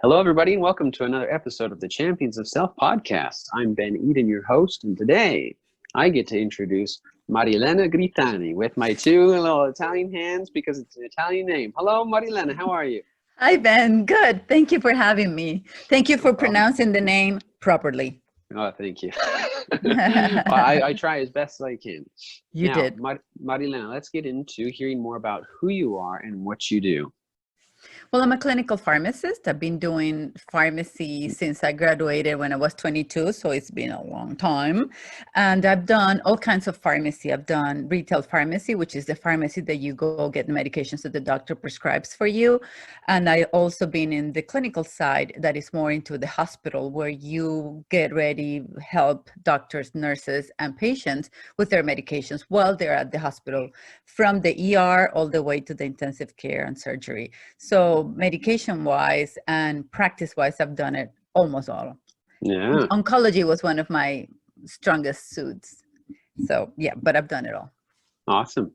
Hello, everybody, and welcome to another episode of the Champions of Self podcast. I'm Ben Eden, your host, and today I get to introduce Marilena Grittani with my two little Italian hands because it's an Italian name. Hello, Marilena. How are you? Hi, Ben. Good. Thank you for having me. Thank you No for problem. pronouncing the name properly. Oh, thank you. I try as best as I can. You Now, did. Marilena, let's get into hearing more about who you are and what you do. Well, I'm a clinical pharmacist. I've been doing pharmacy since I graduated when I was 22, so it's been a long time. And I've done all kinds of pharmacy. I've done retail pharmacy, which is the pharmacy that you go get medications that the doctor prescribes for you. And I also been in the clinical side that is more into the hospital where you get ready, help doctors, nurses, and patients with their medications while they're at the hospital, from the ER all the way to the intensive care and surgery. So medication-wise and practice-wise, I've done it almost all. Yeah, Oncology was one of my strongest suits. So yeah, but I've done it all. awesome.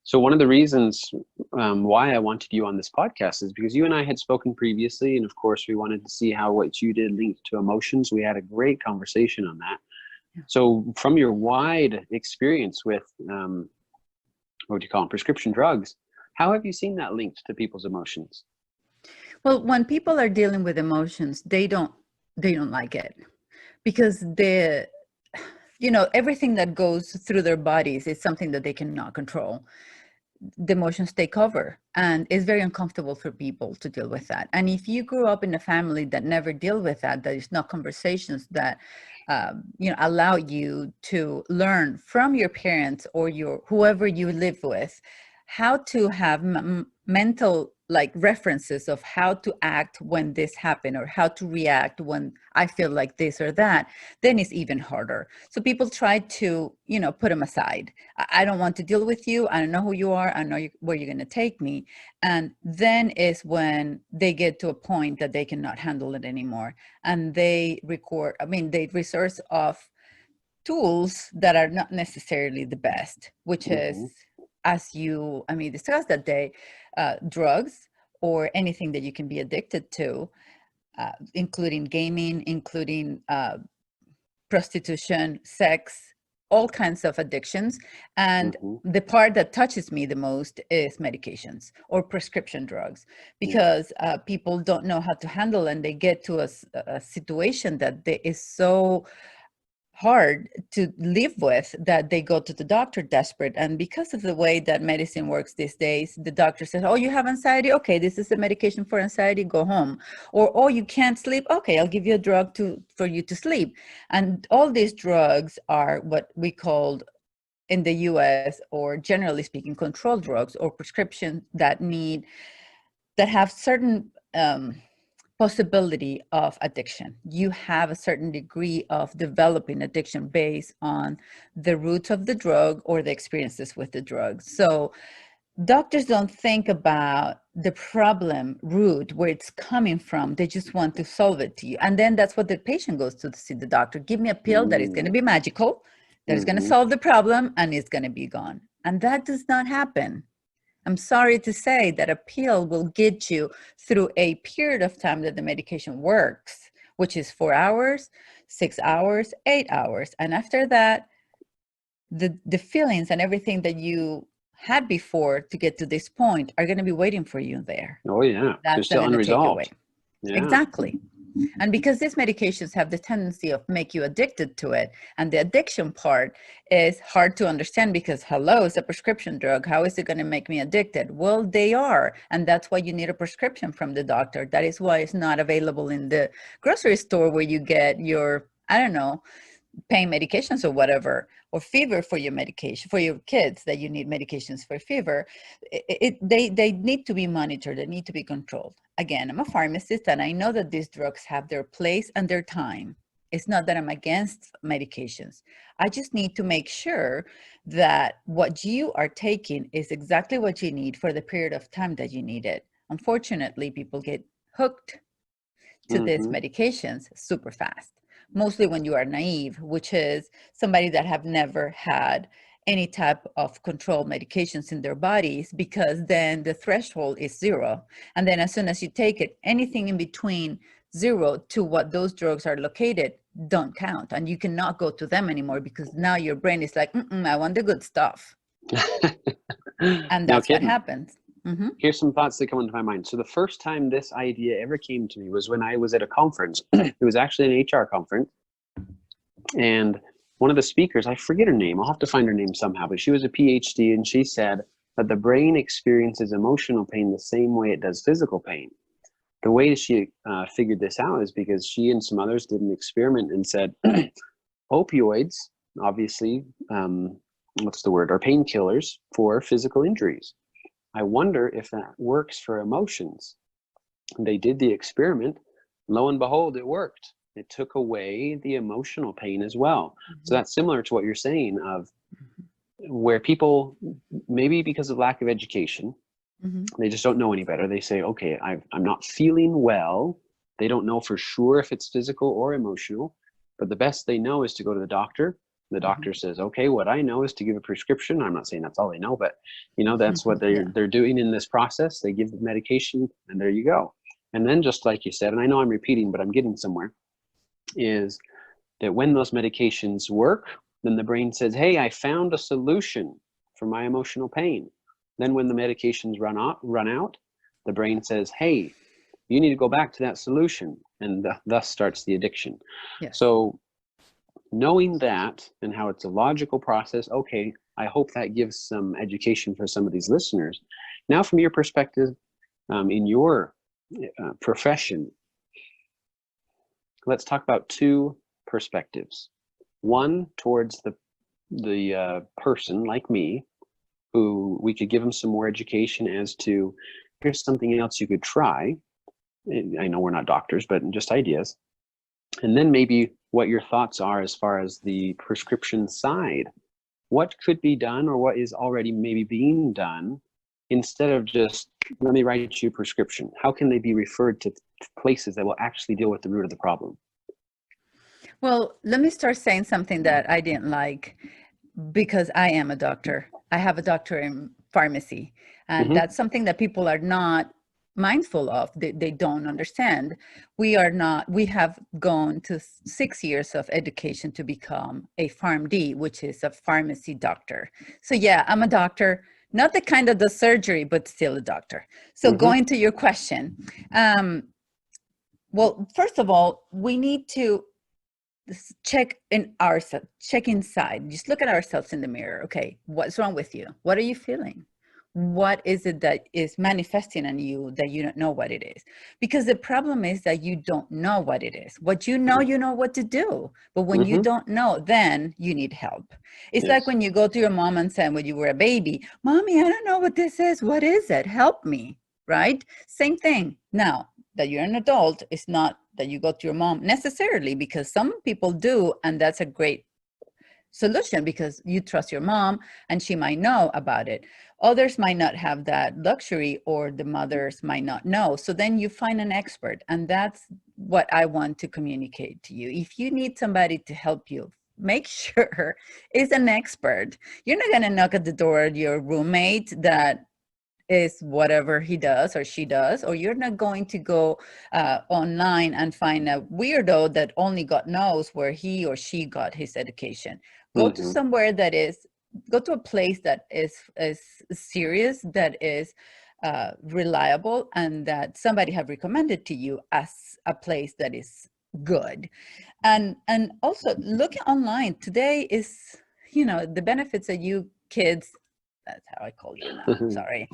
So one of the reasons why I wanted you on this podcast is because you and I had spoken previously, and of course we wanted to see how what you did linked to emotions. We had a great conversation on that. Yeah. So from your wide experience with, what do you call them, prescription drugs, how have you seen that linked to people's emotions? Well, when people are dealing with emotions, they don't like it because everything that goes through their bodies is something that they cannot control. The emotions take over, and it's very uncomfortable for people to deal with that. And if you grew up in a family that never deal with that, there is no conversations that allow you to learn from your parents or your whoever you live with how to have mental like references of how to act when this happen or how to react when I feel like this or that, then it's even harder. So people try to, put them aside. I don't want to deal with you. I don't know who you are. I know where you're going to take me. And then is when they get to a point that they cannot handle it anymore. And they resource of tools that are not necessarily the best, which is, Mm-hmm. as discussed that day, drugs or anything that you can be addicted to, including gaming, including prostitution, sex, all kinds of addictions. And Mm-hmm. the part that touches me the most is medications or prescription drugs, Yeah. because people don't know how to handle, and they get to a situation that is so hard to live with that they go to the doctor desperate. And because of the way that medicine works these days, the doctor says, oh, you have anxiety, okay, this is the medication for anxiety, go home. Or, oh, you can't sleep, okay, I'll give you a drug for you to sleep. And all these drugs are what we called in the US, or generally speaking, controlled drugs or prescriptions that have certain possibility of addiction. You have a certain degree of developing addiction based on the roots of the drug or the experiences with the drug. So doctors don't think about the problem root, where it's coming from. They just want to solve it to you. And then that's what the patient goes to see the doctor. Give me a pill that is going to be magical, that is going to Mm-hmm. solve the problem, and it's going to be gone. And that does not happen. I'm sorry to say that a pill will get you through a period of time that the medication works, which is 4 hours, 6 hours, 8 hours. And after that, the feelings and everything that you had before to get to this point are going to be waiting for you there. Oh, yeah. They're That's not still going to take you away. unresolved. Yeah. Exactly. And because these medications have the tendency of make you addicted to it, and the addiction part is hard to understand because, hello, it's a prescription drug. How is it going to make me addicted? Well, they are. And that's why you need a prescription from the doctor. That is why it's not available in the grocery store where you get your, I don't know, pain medications or whatever, or fever for your medication, for your kids that you need medications for fever. They need to be monitored. They need to be controlled. Again, I'm a pharmacist, and I know that these drugs have their place and their time. It's not that I'm against medications. I just need to make sure that what you are taking is exactly what you need for the period of time that you need it. Unfortunately, people get hooked to these Mm-hmm. medications super fast, mostly when you are naive, which is somebody that have never had any type of controlled medications in their bodies, because then the threshold is 0. And then as soon as you take it, anything in between 0 to what those drugs are located don't count. And you cannot go to them anymore, because now your brain is like, I want the good stuff. And that's what happens. Mm-hmm. Here's some thoughts that come into my mind. So the first time this idea ever came to me was when I was at a conference. It was actually an HR conference. And one of the speakers, I forget her name, I'll have to find her name somehow, but she was a PhD, and she said that the brain experiences emotional pain the same way it does physical pain. The way she figured this out is because she and some others did an experiment and said, opioids, obviously, are painkillers for physical injuries. I wonder if that works for emotions. They did the experiment. Lo and behold, it worked. It took away the emotional pain as well. Mm-hmm. So that's similar to what you're saying of where people, maybe because of lack of education, they just don't know any better. They say, okay, I'm not feeling well. They don't know for sure if it's physical or emotional, but the best they know is to go to the doctor. The doctor says, okay, what I know is to give a prescription. I'm not saying that's all they know, but that's what they're doing in this process. They give the medication, and there you go. And then, just like you said, and I know I'm repeating, but I'm getting somewhere, is that when those medications work, then the brain says, hey, I found a solution for my emotional pain. Then when the medications run out, the brain says, hey, you need to go back to that solution, and thus starts the addiction. Yes. So knowing that and how it's a logical process, okay, I hope that gives some education for some of these listeners. Now, from your perspective, in your profession, let's talk about two perspectives. One towards the person like me, who we could give them some more education as to, here's something else you could try. I know we're not doctors, but just ideas. And then maybe what your thoughts are as far as the prescription side. What could be done, or what is already maybe being done, instead of just, let me write you a prescription? How can they be referred to places that will actually deal with the root of the problem? Well, let me start saying something that I didn't like, because I am a doctor. I have a doctorate in pharmacy, and that's something that people are not mindful of. They don't understand. We have gone to 6 years of education to become a PharmD, which is a pharmacy doctor. So yeah, I'm a doctor, not the kind that does surgery, but still a doctor. So going to your question, well, first of all, we need to check inside. Just look at ourselves in the mirror. Okay, what's wrong with you? What are you feeling? What is it that is manifesting on you that you don't know what it is? Because the problem is that you don't know what it is. What you know what to do. But when you don't know, then you need help. It's like when you go to your mom and say, when you were a baby, Mommy, I don't know what this is. What is it? Help me, right? Same thing. Now that you're an adult, it's not that you go to your mom necessarily, because some people do, and that's a great solution because you trust your mom and she might know about it. Others might not have that luxury, or the mothers might not know. So then you find an expert, and that's what I want to communicate to you. If you need somebody to help you, make sure it's an expert. You're not going to knock at the door of your roommate that is whatever he does or she does, or you're not going to go online and find a weirdo that only God knows where he or she got his education. Go to somewhere go to a place that is serious, that is reliable, and that somebody have recommended to you as a place that is good. And also looking online today is, the benefits that you kids, that's how I call you now, sorry,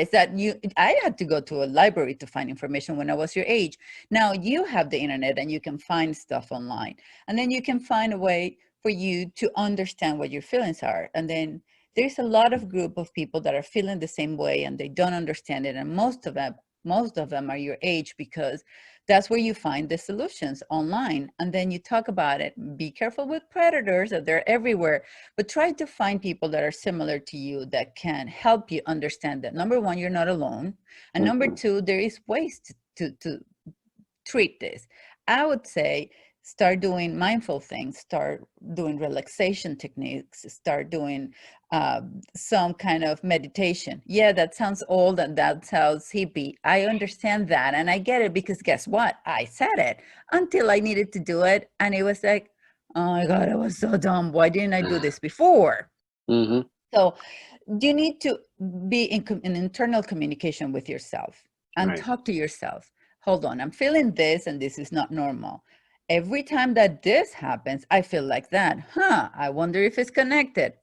is that I had to go to a library to find information when I was your age. Now you have the internet and you can find stuff online, and then you can find a way for you to understand what your feelings are. And then there's a lot of group of people that are feeling the same way and they don't understand it. And most of them are your age, because that's where you find the solutions online. And then you talk about it. Be careful with predators, that they're everywhere, but try to find people that are similar to you that can help you understand that, number one, you're not alone. And number two, there is ways to treat this. I would say Start doing mindful things, start doing relaxation techniques, start doing some kind of meditation. Yeah, that sounds old and that sounds hippie. I understand that and I get it, because guess what? I said it until I needed to do it. And it was like, oh my God, I was so dumb. Why didn't I do this before? Mm-hmm. So you need to be in internal communication with yourself and Right. talk to yourself. Hold on, I'm feeling this and this is not normal. Every time that this happens, I feel like that. I wonder if it's connected,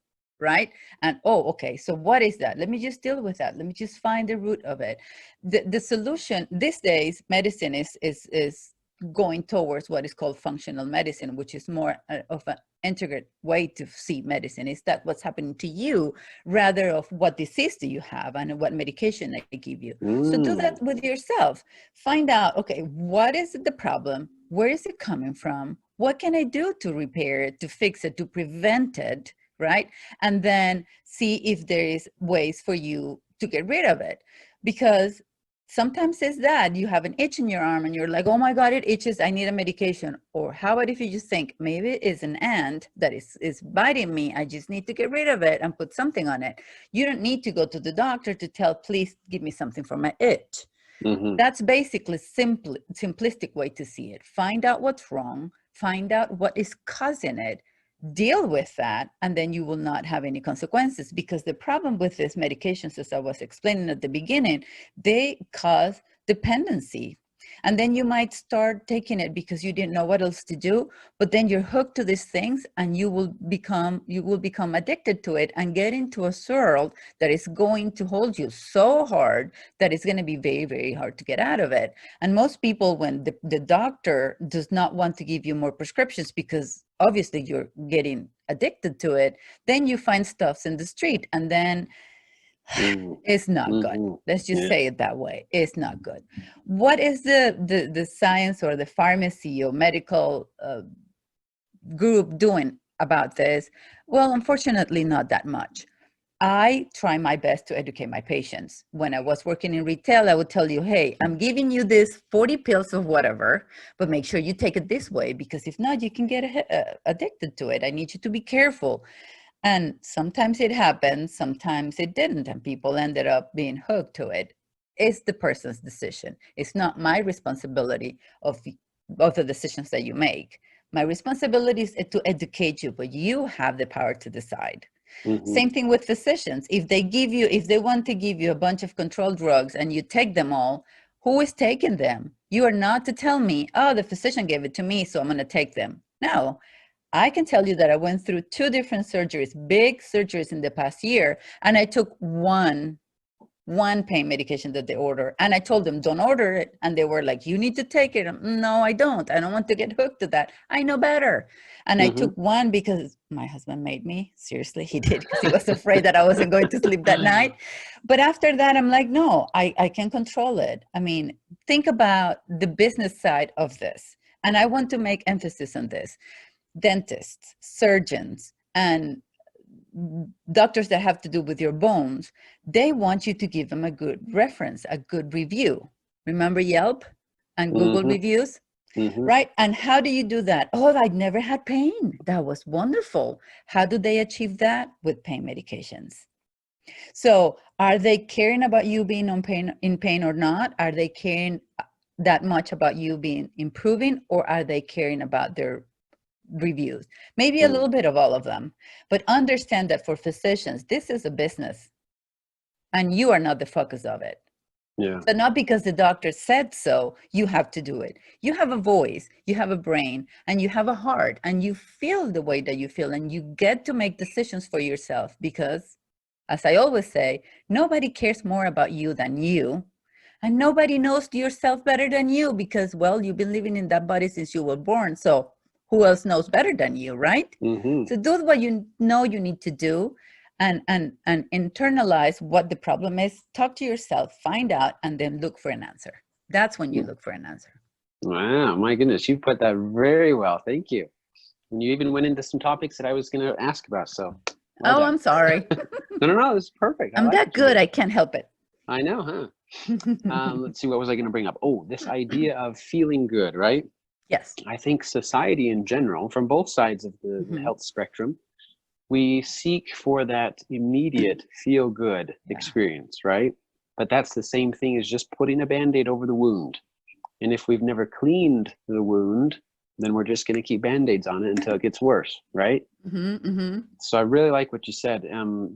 right? And oh, okay, so what is that? Let me just deal with that. Let me just find the root of it. The solution these days, medicine is going towards what is called functional medicine, which is more of an integrated way to see medicine. Is that what's happening to you rather of what disease do you have and what medication they give you. So do that with yourself. Find out, okay, what is the problem? Where is it coming from? What can I do to repair it, to fix it, to prevent it, right? And then see if there is ways for you to get rid of it. Because sometimes it's that you have an itch in your arm and you're like, oh my God, it itches, I need a medication. Or how about if you just think, maybe it's an ant that is biting me, I just need to get rid of it and put something on it. You don't need to go to the doctor to tell, please give me something for my itch. Mm-hmm. That's basically simplistic way to see it. Find out what's wrong, find out what is causing it, deal with that, and then you will not have any consequences. Because the problem with these medications, as I was explaining at the beginning, they cause dependency. And then you might start taking it because you didn't know what else to do, but then you're hooked to these things and you will become addicted to it and get into a swirl that is going to hold you so hard that it's going to be very, very hard to get out of it. And most people, when the doctor does not want to give you more prescriptions because obviously you're getting addicted to it, then you find stuffs in the street, and then it's not good. Let's just say it that way. It's not good. What is the science or the pharmacy or medical group doing about this? Well, unfortunately, not that much. I try my best to educate my patients. When I was working in retail, I would tell you, hey, I'm giving you this 40 pills of whatever, but make sure you take it this way, because if not, you can get addicted to it. I need you to be careful. And sometimes it happened, sometimes it didn't, and people ended up being hooked to it. It's the person's decision. It's not my responsibility of the decisions that you make. My responsibility is to educate you, but you have the power to decide. Same thing with physicians. If they want to give you a bunch of controlled drugs and you take them all, who is taking them? You are not to tell me, oh, the physician gave it to me, so I'm going to take them. No, I can tell you that I went through 2 different surgeries, big surgeries in the past year, and I took one pain medication that they order, and I told them, don't order it. And they were like, you need to take it. No, I don't want to get hooked to that. I know better. And I took one because my husband made me. Seriously, he did, because he was afraid that I wasn't going to sleep that night. But after that, I'm like, no, I can control it. I mean, think about the business side of this. And I want to make emphasis on this. Dentists, surgeons, and doctors that have to do with your bones, they want you to give them a good reference, a good review. Remember Yelp and Google reviews, right? And how do you do that? Oh, I never had pain. That was wonderful. How do they achieve that? With pain medications. So are they caring about you being in pain or not? Are they caring that much about you being improving, or are they caring about their reviews? Maybe a little bit of all of them, but understand that for physicians, this is a business and you are not the focus of it. Yeah. So not because the doctor said so, you have to do it. You have a voice, you have a brain, and you have a heart, and you feel the way that you feel, and you get to make decisions for yourself, because, as I always say, nobody cares more about you than you. And nobody knows yourself better than you, because, well, you've been living in that body since you were born. So who else knows better than you, right? So do what you know you need to do, and internalize what the problem is. Talk to yourself, find out, and then look for an answer. That's when you look for an answer. Wow, my goodness, you put that very well. Thank you. And you even went into some topics that I was going to ask about. So, well done. I'm sorry. No, this is perfect. I'm that good. I can't help it. I know, huh? Let's see, what was I going to bring up? Oh, this idea of feeling good, right? Yes. I think society in general, from both sides of the health spectrum, we seek for that immediate feel good experience, right? But that's the same thing as just putting a Band-Aid over the wound. And if we've never cleaned the wound, then we're just going to keep Band-Aids on it until it gets worse, right? So I really like what you said.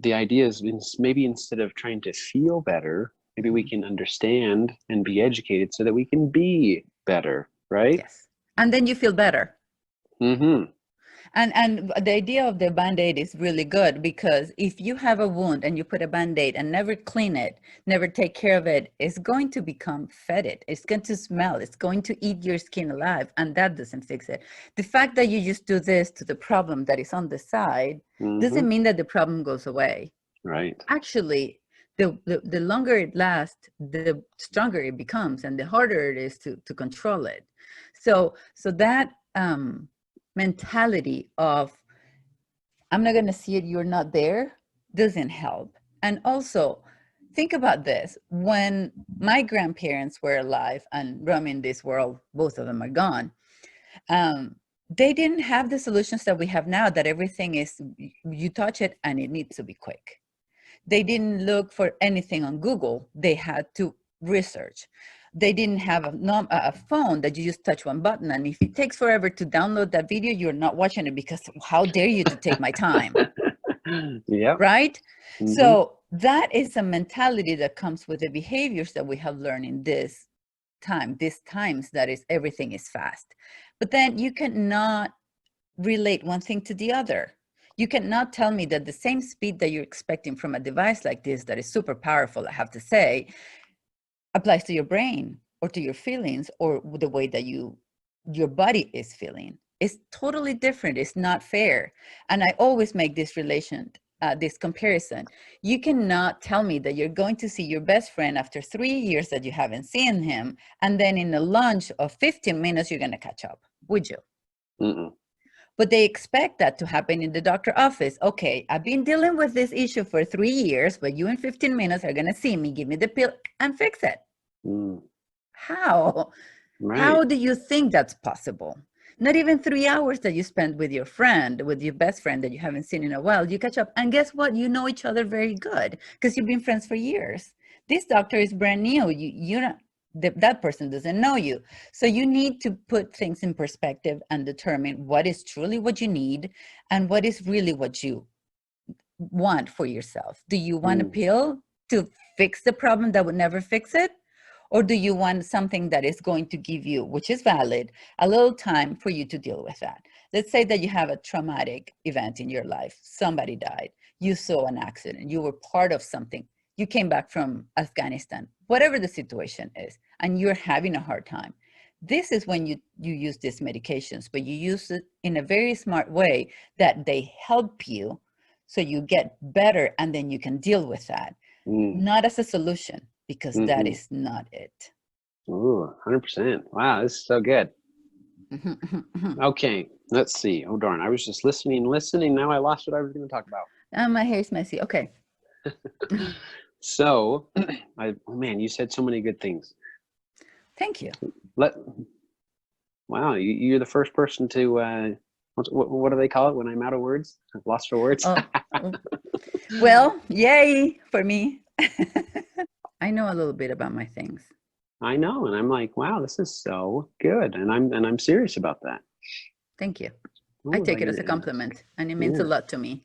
The idea is maybe instead of trying to feel better, maybe we can understand and be educated so that we can be better, right? Yes. And then you feel better. Mm-hmm. And the idea of the Band-Aid is really good, because if you have a wound and you put a Band-Aid and never clean it, never take care of it, it's going to become fetid. It's going to smell. It's going to eat your skin alive, and that doesn't fix it. The fact that you just do this to the problem that is on the side doesn't mean that the problem goes away. Right. Actually, the longer it lasts, the stronger it becomes, and the harder it is to control it. So that mentality of I'm not going to see it, you're not there, doesn't help. And also, think about this. When my grandparents were alive and roaming this world, both of them are gone, they didn't have the solutions that we have now, that everything is, you touch it and it needs to be quick. They didn't look for anything on Google. They had to research. They didn't have a phone that you just touch one button. And if it takes forever to download that video, you're not watching it, because how dare you to take my time? Yeah. Right? So that is a mentality that comes with the behaviors that we have learned in these times, that is, everything is fast. But then you cannot relate one thing to the other. You cannot tell me that the same speed that you're expecting from a device like this, that is super powerful, I have to say, applies to your brain or to your feelings or the way that your body is feeling. It's totally different. It's not fair. And I always make this comparison. You cannot tell me that you're going to see your best friend after 3 years that you haven't seen him, and then in a lunch of 15 minutes, you're going to catch up, would you? But they expect that to happen in the doctor office. Okay, I've been dealing with this issue for 3 years, but you in 15 minutes are going to see me, give me the pill, and fix it. How? Right. How do you think that's possible? Not even 3 hours that you spend with your friend, with your best friend that you haven't seen in a while, you catch up. And guess what? You know each other very good because you've been friends for years. This doctor is brand new. You don't, that person doesn't know you. So you need to put things in perspective and determine what is truly what you need and what is really what you want for yourself. Do you want a pill to fix the problem that would never fix it? Or do you want something that is going to give you, which is valid, a little time for you to deal with that? Let's say that you have a traumatic event in your life. Somebody died. You saw an accident. You were part of something. You came back from Afghanistan, whatever the situation is, and you're having a hard time. This is when you use these medications, but you use it in a very smart way that they help you so you get better and then you can deal with that. Not as a solution, because that is not it. Ooh, 100%. Wow, this is so good. Okay, let's see. Oh, darn. I was just listening. Now I lost what I was going to talk about. My hair's messy. Okay. So, oh man, you said so many good things. Thank you. Wow, you're the first person to, what do they call it when I'm out of words? I've lost for words. Well, yay for me. I know a little bit about my things. I know, and I'm like, wow, this is so good, and I'm serious about that. Thank you. I take it as a compliment, and it means a lot to me.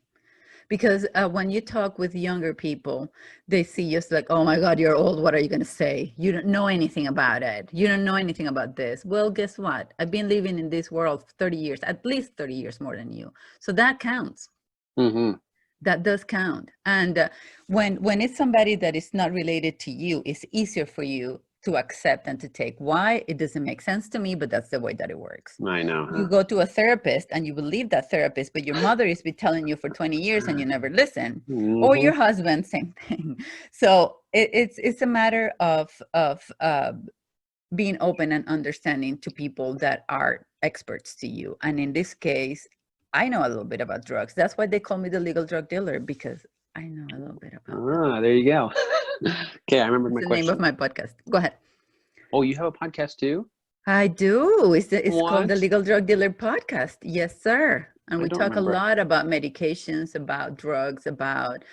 Because when you talk with younger people, they see you like, oh my God, you're old. What are you going to say? You don't know anything about it. You don't know anything about this. Well, guess what? I've been living in this world for 30 years, at least 30 years more than you. So that counts. That does count. And when it's somebody that is not related to you, it's easier for you to accept and to take. Why? It doesn't make sense to me, but that's the way that it works. I know. You go to a therapist and you believe that therapist, but your mother has been telling you for 20 years and you never listen. Or your husband, same thing. So it's a matter of being open and understanding to people that are experts to you. And in this case, I know a little bit about drugs. That's why they call me the legal drug dealer, because I know a little bit about them. There you go. Okay, I remember my question. The name of my podcast. Go ahead. Oh, you have a podcast too? I do. It's called the What? Legal Drug Dealer Podcast. Yes, sir. And I we don't talk a remember. lot about medications, about drugs, about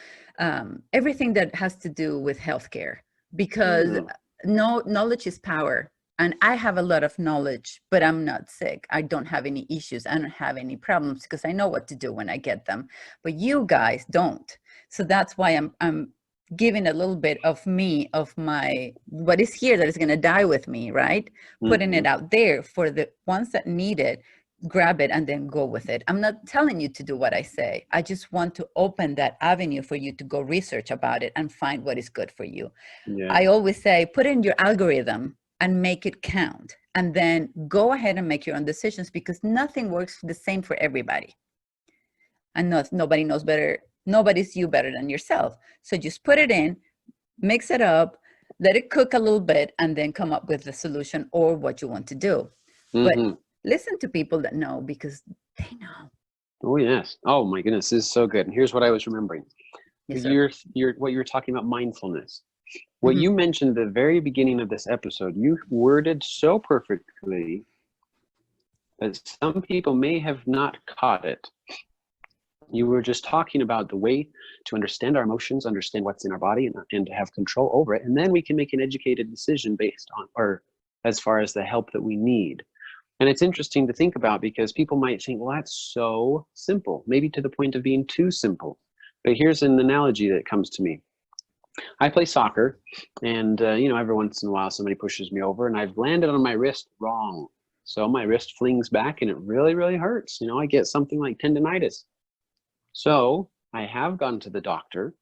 everything that has to do with healthcare. Because Oh, no knowledge is power. And I have a lot of knowledge, but I'm not sick. I don't have any issues. I don't have any problems because I know what to do when I get them. But you guys don't. So that's why I'm giving a little bit of me, of my what is here that is going to die with me, right? Putting hmm. it out there for the ones that need it, grab it and then go with it. I'm not telling you to do what I say. I just want to open that avenue for you to go research about it and find what is good for you. I Yes. always say, put in your algorithm and make it count. And then go ahead and make your own decisions because nothing works the same for everybody. And nobody knows better. Nobody's you better than yourself. So just put it in, mix it up, let it cook a little bit, and then come up with the solution or what you want to do. But Hmm. listen to people that know because they know. Oh, yes. Oh, my goodness. This is so good. And here's what I was remembering. Yes, sir. What you were talking about, mindfulness. What Hmm. you mentioned at the very beginning of this episode, you worded so perfectly that some people may have not caught it. You were just talking about the way to understand our emotions, understand what's in our body, and to have control over it. And then we can make an educated decision based on, or as far as the help that we need. And it's interesting to think about because people might think, well, that's so simple, maybe to the point of being too simple. But here's an analogy that comes to me. I play soccer, and every once in a while somebody pushes me over, and I've landed on my wrist wrong. So my wrist flings back, and it really, really hurts. I get something like tendonitis. So I have gone to the doctor,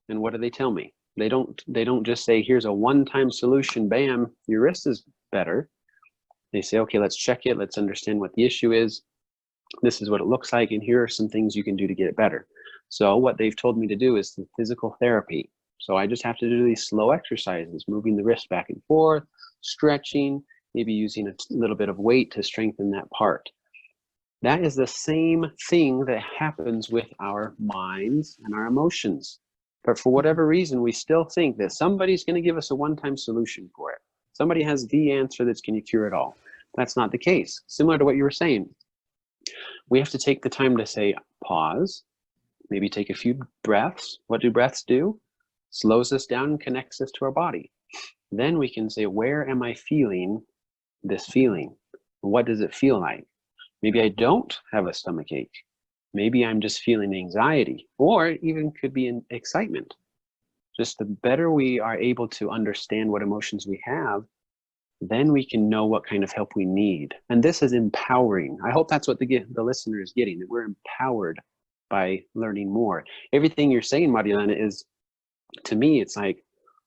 and what do they tell me? They don't just say, here's a one-time solution, bam, your wrist is better. They say, okay, let's check it, let's understand what the issue is. This is what it looks like, and here are some things you can do to get it better. So what they've told me to do is the physical therapy. So I just have to do these slow exercises, moving the wrist back and forth, stretching, maybe using a little bit of weight to strengthen that part. That is the same thing that happens with our minds and our emotions. But for whatever reason, we still think that somebody's going to give us a one-time solution for it. Somebody has the answer that's going to cure it all. That's not the case. Similar to what you were saying, we have to take the time to say, pause, maybe take a few breaths. What do breaths do? Slows us down and connects us to our body. Then we can say, where am I feeling this feeling? What does it feel like? Maybe I don't have a stomach ache. Maybe I'm just feeling anxiety, or even could be an excitement. Just the better we are able to understand what emotions we have, then we can know what kind of help we need. And this is empowering. I hope that's what the listener is getting, that we're empowered by learning more. Everything you're saying, Marilena, is, to me, it's like,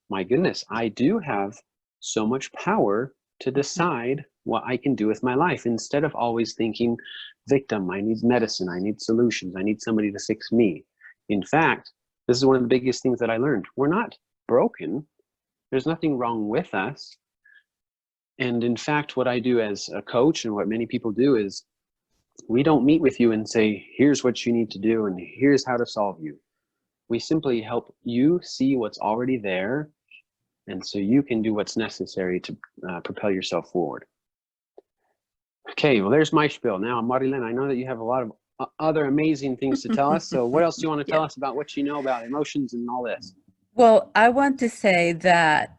my goodness, I do have so much power to decide what I can do with my life instead of always thinking, victim, I need medicine, I need solutions, I need somebody to fix me. In fact, this is one of the biggest things that I learned. We're not broken. There's nothing wrong with us. And in fact, what I do as a coach and what many people do is we don't meet with you and say, here's what you need to do and here's how to solve you. We simply help you see what's already there, and so you can do what's necessary to propel yourself forward. Okay, well, there's my spiel. Now, Marilena, I know that you have a lot of other amazing things to tell us. So what else do you want to Yeah. tell us about what you know about emotions and all this? Well, I want to say that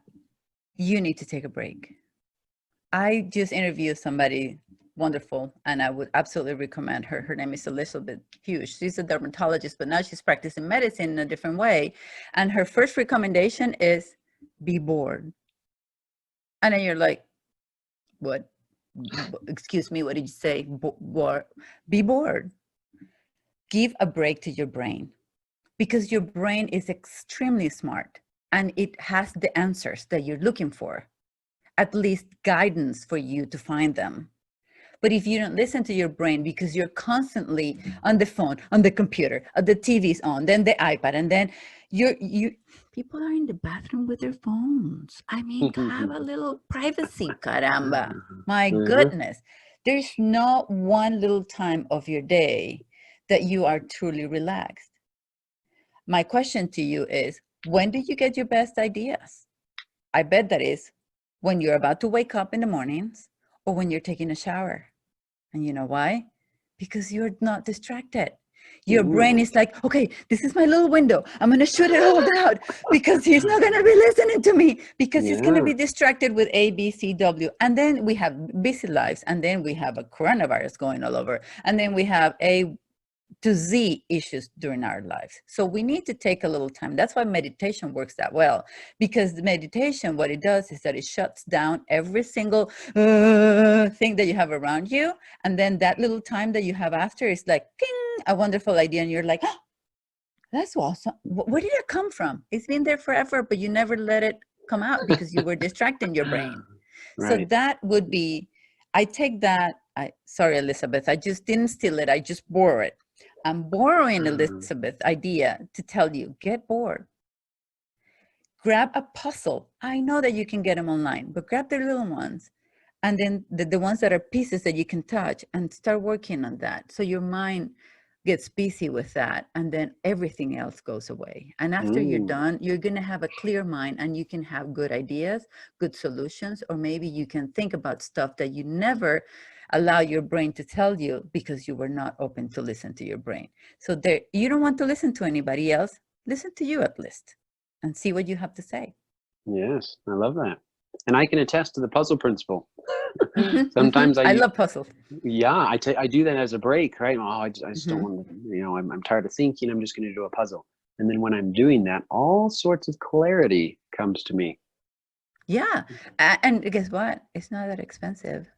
you need to take a break. I just interviewed somebody wonderful, and I would absolutely recommend her. Her name is Elizabeth Hughes. She's a dermatologist, but now she's practicing medicine in a different way. And her first recommendation is be bored. And then you're like, what? Excuse me, what did you say? Be bored. Give a break to your brain because your brain is extremely smart and it has the answers that you're looking for, at least guidance for you to find them. But if you don't listen to your brain because you're constantly on the phone, on the computer, the TV's on, then the iPad, and then you people are in the bathroom with their phones. I mean, have a little privacy, caramba. My goodness. There's not one little time of your day that you are truly relaxed. My question to you is, when do you get your best ideas? I bet that is when you're about to wake up in the mornings, or when you're taking a shower. And you know why? Because you're not distracted. Your brain is like, okay, this is my little window. I'm going to shoot it all out because he's not going to be listening to me because he's going to be distracted with A, B, C, W. And then we have busy lives. And then we have a coronavirus going all over. And then we have A to Z issues during our lives. So we need to take a little time. That's why meditation works that well, because the meditation, what it does is that it shuts down every single thing that you have around you. And then that little time that you have after is like, ping, a wonderful idea. And you're like, oh, that's awesome. Where did it come from? It's been there forever, but you never let it come out because you were distracting your brain. Right. So that would be, I take that, sorry, Elizabeth, I just didn't steal it. I just borrow it. I'm borrowing Elizabeth's idea to tell you, get bored. Grab a puzzle. I know that you can get them online, but grab the little ones. And then the ones that are pieces that you can touch and start working on that. So your mind gets busy with that. And then everything else goes away. And after you're done, you're going to have a clear mind and you can have good ideas, good solutions, or maybe you can think about stuff that you never allow your brain to tell you because you were not open to listen to your brain. So there, you don't want to listen to anybody else. Listen to you at least and see what you have to say. Yes, I love that. And I can attest to the puzzle principle. Sometimes I love puzzles. Yeah, I do that as a break, right? Oh, I just don't want to, you know, I'm tired of thinking. I'm just going to do a puzzle. And then when I'm doing that, all sorts of clarity comes to me. Yeah. And guess what? It's not that expensive.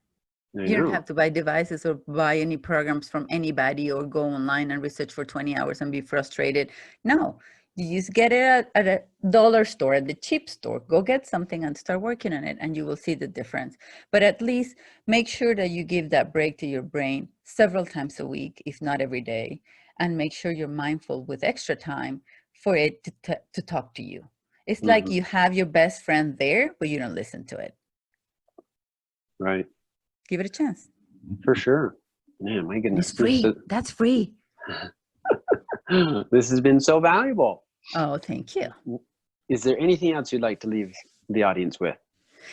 You don't have to buy devices or buy any programs from anybody or go online and research for 20 hours and be frustrated. No, you just get it at a dollar store, at the cheap store. Go get something and start working on it and you will see the difference. But at least make sure that you give that break to your brain several times a week, if not every day, and make sure you're mindful with extra time for it to talk to you. It's like you have your best friend there, but you don't listen to it. Right. Give it a chance. For sure. Man, my goodness. It's free. That's free. This has been so valuable. Oh, thank you. Is there anything else you'd like to leave the audience with?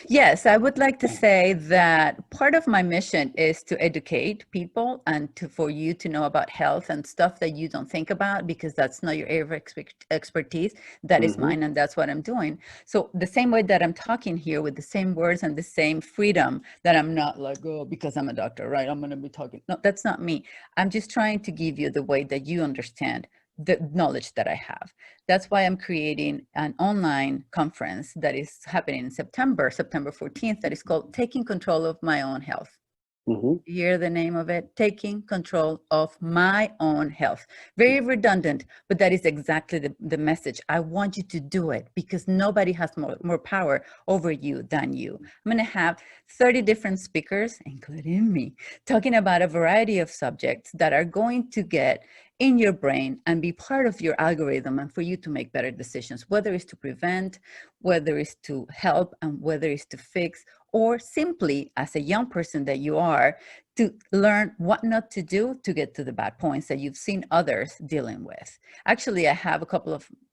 Yes, I would like to say that part of my mission is to educate people and for you to know about health and stuff that you don't think about because that's not your area of expertise. That is mine, and that's what I'm doing. So the same way that I'm talking here with the same words and the same freedom, that I'm not like, oh, because I'm a doctor, right? I'm going to be talking. No, that's not me. I'm just trying to give you the way that you understand the knowledge that I have. That's why I'm creating an online conference that is happening in September 14th, that is called Taking Control of My Own Health. You hear the name of it? Taking Control of My Own Health. Very redundant, but that is exactly the message. I want you to do it because nobody has more power over you than you. I'm going to have 30 different speakers, including me, talking about a variety of subjects that are going to get in your brain and be part of your algorithm and for you to make better decisions, whether it's to prevent, whether it's to help, and whether it's to fix, or simply as a young person that you are, to learn what not to do to get to the bad points that you've seen others dealing with. Actually, I have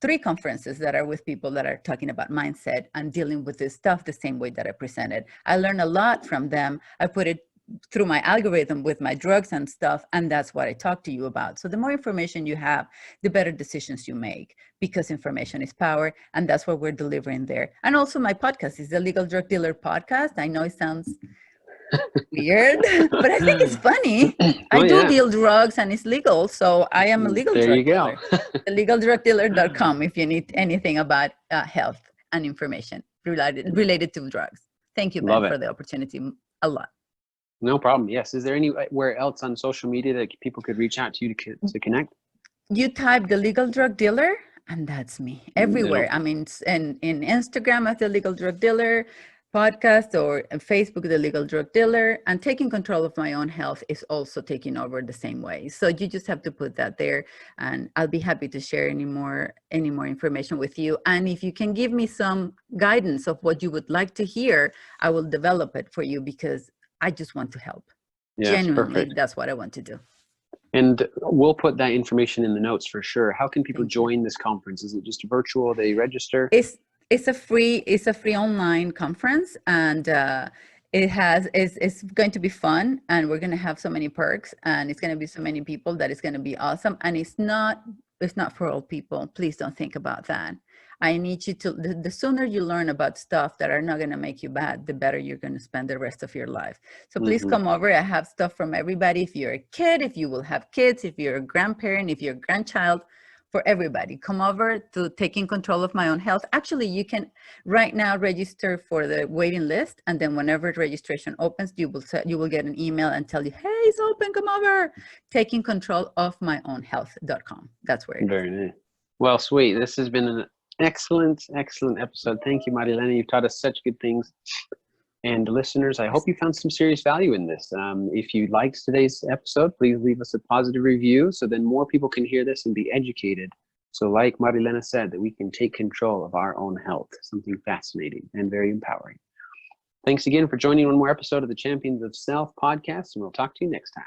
3 conferences that are with people that are talking about mindset and dealing with this stuff the same way that I presented. I learned a lot from them. I put it through my algorithm with my drugs and stuff, and that's what I talk to you about. So the more information you have, the better decisions you make, because information is power, and that's what we're delivering there. And also my podcast is the Legal Drug Dealer Podcast. I know it sounds weird, but I think it's funny. I do deal drugs and it's legal, so I am a legal drug dealer. Legaldrugdealer.com if you need anything about health and information related to drugs. Thank you, Ben, for the opportunity a lot. No problem. Yes. Is there anywhere else on social media that people could reach out to you to connect? You type the Legal Drug Dealer, and that's me everywhere. I mean, in Instagram at the Legal Drug Dealer, podcast, or Facebook, the Legal Drug Dealer, and Taking Control of My Own Health is also taking over the same way. So you just have to put that there, and I'll be happy to share any more information with you. And if you can give me some guidance of what you would like to hear, I will develop it for you because I just want to help. Yes, genuinely, perfect. That's what I want to do. And we'll put that information in the notes for sure. How can people join this conference? Is it just virtual? They register? It's a free online conference, and It's going to be fun, and we're going to have so many perks, and it's going to be so many people that it's going to be awesome. And it's not for old people. Please don't think about that. I need you to, the sooner you learn about stuff that are not going to make you bad, the better you're going to spend the rest of your life. So please come over. I have stuff from everybody. If you're a kid, if you will have kids, if you're a grandparent, if you're a grandchild, for everybody, come over to Taking Control of My Own Health. Actually, you can right now register for the waiting list, and then whenever registration opens, you will get an email and tell you, hey, it's open, come over. takingcontrolofmyownhealth.com. That's where it is. Very nice. Well, sweet. This has been an excellent episode. Thank you, Marilena. You've taught us such good things. And listeners, I hope you found some serious value in this. If you liked today's episode, please leave us a positive review so then more people can hear this and be educated. So like Marilena said, that we can take control of our own health, something fascinating and very empowering. Thanks again for joining one more episode of the Champions of Self podcast, and we'll talk to you next time.